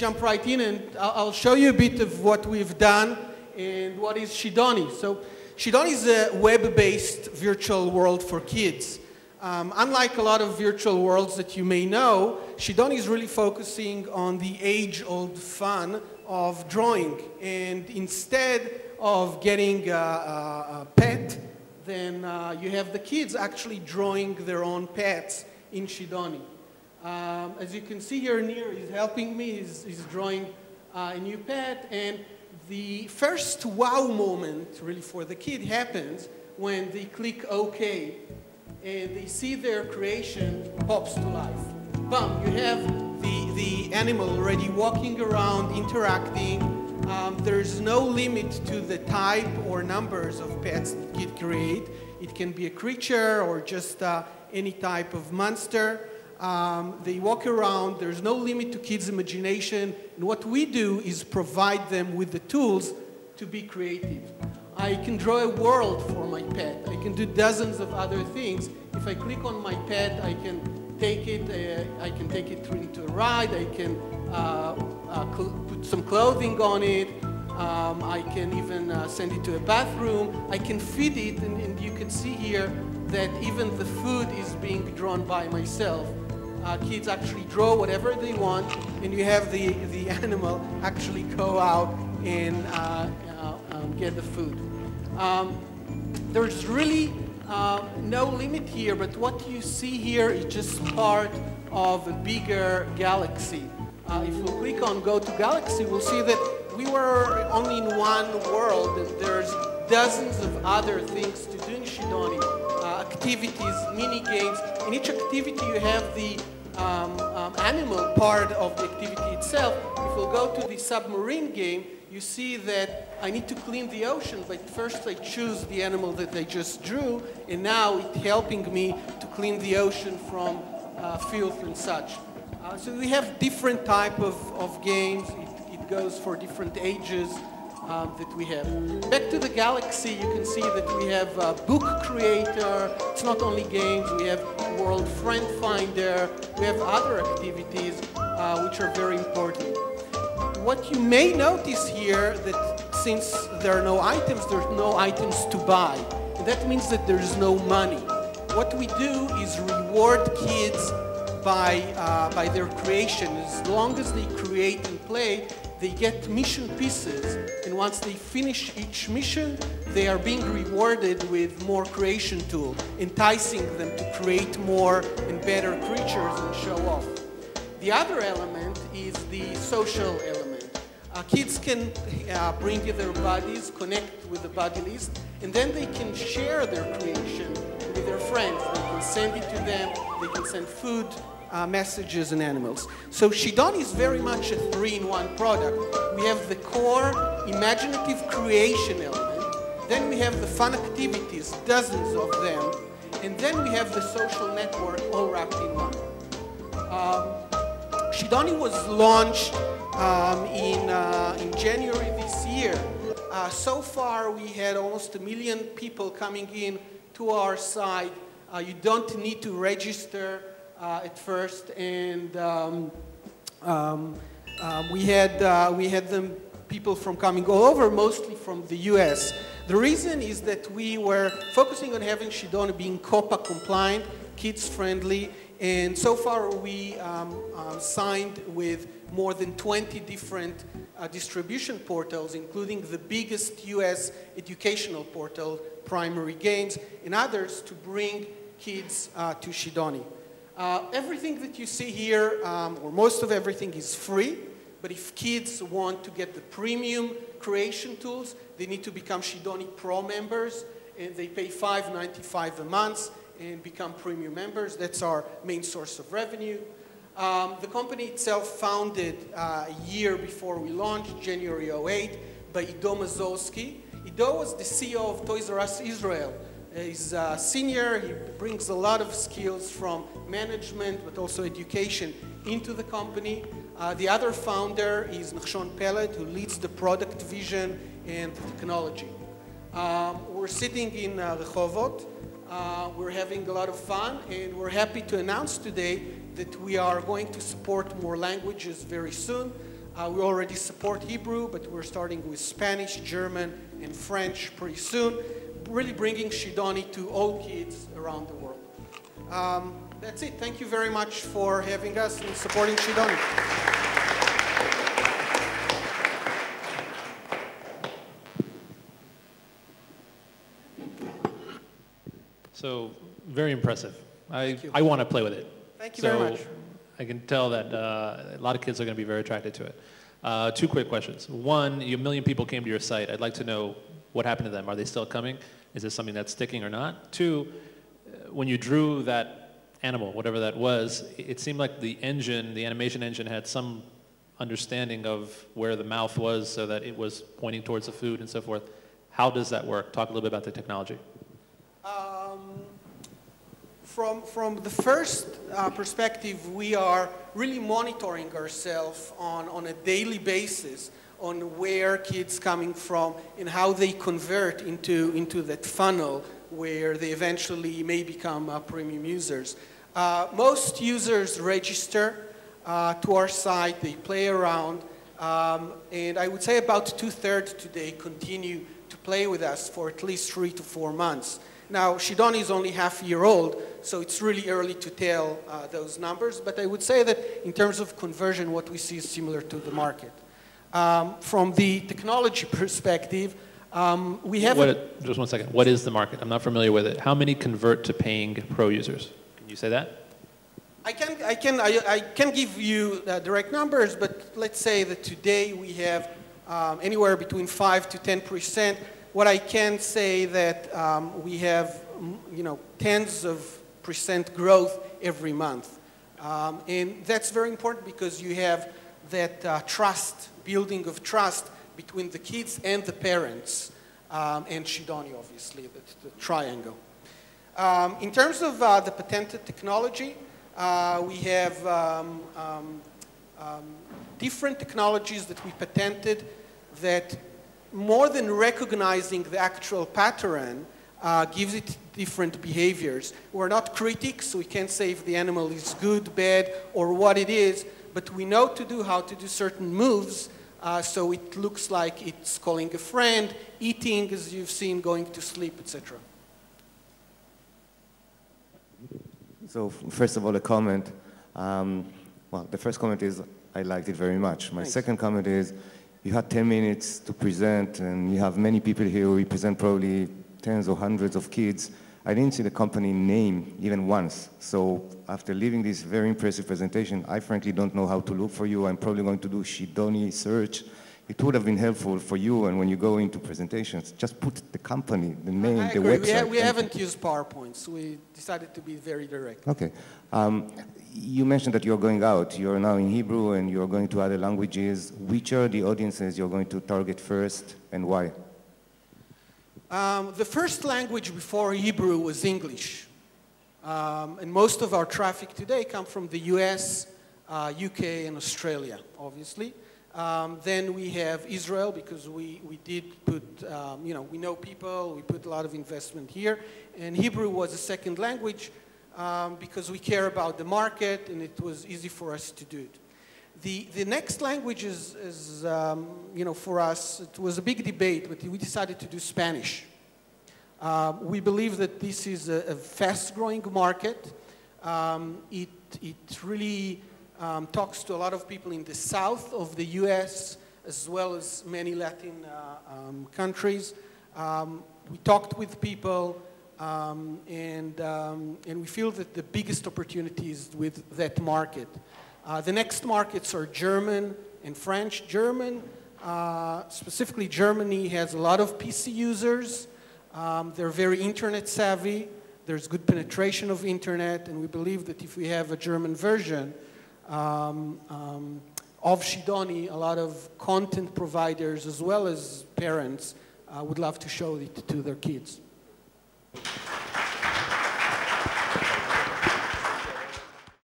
jump right in, and I'll show you a bit of what we've done and what is Shidonni. So Shidonni is a web-based virtual world for kids. Unlike a lot of virtual worlds that you may know, Shidonni is really focusing on the age-old fun of drawing. And instead of getting a pet, then you have the kids actually drawing their own pets in Shidonni. As you can see here, Nir is helping me. He's drawing a new pet. And the first wow moment, really, for the kid happens when they click OK. And they see their creation pops to life. Bam, you have the animal already walking around, interacting. There's no limit to the type or numbers of pets that kid create. It can be a creature or just any type of monster. They walk around. There's no limit to kids' imagination. And what we do is provide them with the tools to be creative. I can draw a world for my pet. I can do dozens of other things. If I click on my pet, I can take it into a ride. I can put some clothing on it. I can even send it to a bathroom. I can feed it, and you can see here that even the food is being drawn by myself. Kids actually draw whatever they want, and you have the animal actually go out and get the food. There's really no limit here, but what you see here is just part of a bigger galaxy. If we click on Go to Galaxy, we'll see that we were only in one world, and there's dozens of other things to do in Shidonni. Activities, mini games. In each activity you have the animal part of the activity itself. If we'll go to the submarine game, you see that I need to clean the ocean, but first I choose the animal that I just drew, and now it's helping me to clean the ocean from filth and such. So we have different type of games. It goes for different ages that we have. Back to the galaxy, you can see that we have a book creator. It's not only games. We have World Friend Finder. We have other activities which are very important. What you may notice here that since there are no items, there's no items to buy. And that means that there's no money. What we do is reward kids by their creation. As long as they create and play, they get mission pieces, and once they finish each mission, they are being rewarded with more creation tool, enticing them to create more and better creatures and show off. The other element is the social element. Kids can bring their buddies, connect with the buddy list, and then they can share their creation with their friends. They can send it to them, they can send food, messages, and animals. So Shidonni is very much a three-in-one product. We have the core imaginative creation element, then we have the fun activities, dozens of them, and then we have the social network all wrapped in one. Shidonni was launched in January this year. So far we had almost 1 million people coming in to our site. You don't need to register at first, and we had them people from coming all over, mostly from the US. The reason is that we were focusing on having Shidonni being COPPA compliant, kids friendly, and so far we signed with more than 20 different distribution portals, including the biggest US educational portal, Primary Games, and others to bring kids to Shidonni. Everything that you see here, or most of everything, is free. But if kids want to get the premium creation tools, they need to become Shidonni Pro members, and they pay $5.95 a month and become premium members. That's our main source of revenue. The company itself founded a year before we launched, January 2008, by Ido Mazowski. Ido was the CEO of Toys R Us Israel. He's a senior. He brings a lot of skills from management, but also education, into the company. The other founder is Nachshon Peled, who leads the product vision and technology. We're sitting in Rehovot. We're having a lot of fun, and we're happy to announce today that we are going to support more languages very soon. We already support Hebrew, but we're starting with Spanish, German, and French pretty soon, really bringing Shidonni to all kids around the world. That's it. Thank you very much for having us and supporting Shidonni. So, very impressive. I want to play with it. Thank you very much. I can tell that a lot of kids are going to be very attracted to it. Two quick questions. One, a million people came to your site. I'd like to know what happened to them. Are they still coming? Is this something that's sticking or not? Two, when you drew that animal, whatever that was, it seemed like the engine, the animation engine, had some understanding of where the mouth was so that it was pointing towards the food and so forth. How does that work? Talk a little bit about the technology. From the first perspective, we are really monitoring ourselves on a daily basis on where kids coming from and how they convert into that funnel where they eventually may become premium users. Most users register to our site, they play around, and I would say about 2/3 today continue to play with us for at least 3 to 4 months. Now, Shidonni is only half a year old, so it's really early to tell those numbers, but I would say that in terms of conversion, what we see is similar to the market. From the technology perspective, we have... Just one second. What is the market? I'm not familiar with it. How many convert to paying pro users? Can you say that? I can give you direct numbers, but let's say that today we have anywhere between 5 to 10%. What I can say that we have, tens of % growth every month. And that's very important because you have that trust, building of trust between the kids and the parents, and Shidonni, obviously, the triangle. In terms of the patented technology, we have different technologies that we patented that more than recognizing the actual pattern, gives it different behaviors. We're not critics, so we can't say if the animal is good, bad, or what it is, but we know how to do certain moves, so it looks like it's calling a friend, eating, as you've seen, going to sleep, etc. So first of all, a comment. Well, the first comment is I liked it very much. My second comment is you had 10 minutes to present, and you have many people here who represent probably tens or hundreds of kids. I didn't see the company name even once. So after leaving this very impressive presentation, I frankly don't know how to look for you. I'm probably going to do Shidonni search. It would have been helpful for you, and when you go into presentations, just put the company, the name, the website. We haven't used PowerPoints. We decided to be very direct. Okay. You mentioned that you're going out. You're now in Hebrew, and you're going to other languages. Which are the audiences you're going to target first, and why? The first language before Hebrew was English. And most of our traffic today comes from the US, UK, and Australia, obviously. Then we have Israel, because we did put, we know people, we put a lot of investment here. And Hebrew was a second language because we care about the market, and it was easy for us to do it. The next language is for us, it was a big debate, but we decided to do Spanish. We believe that this is a fast-growing market. It really talks to a lot of people in the south of the US, as well as many Latin countries. We talked with people, and we feel that the biggest opportunity is with that market. The next markets are German and French. German, specifically Germany, has a lot of PC users. They're very internet savvy. There's good penetration of internet, and we believe that if we have a German version of Shidonni, a lot of content providers as well as parents would love to show it to their kids.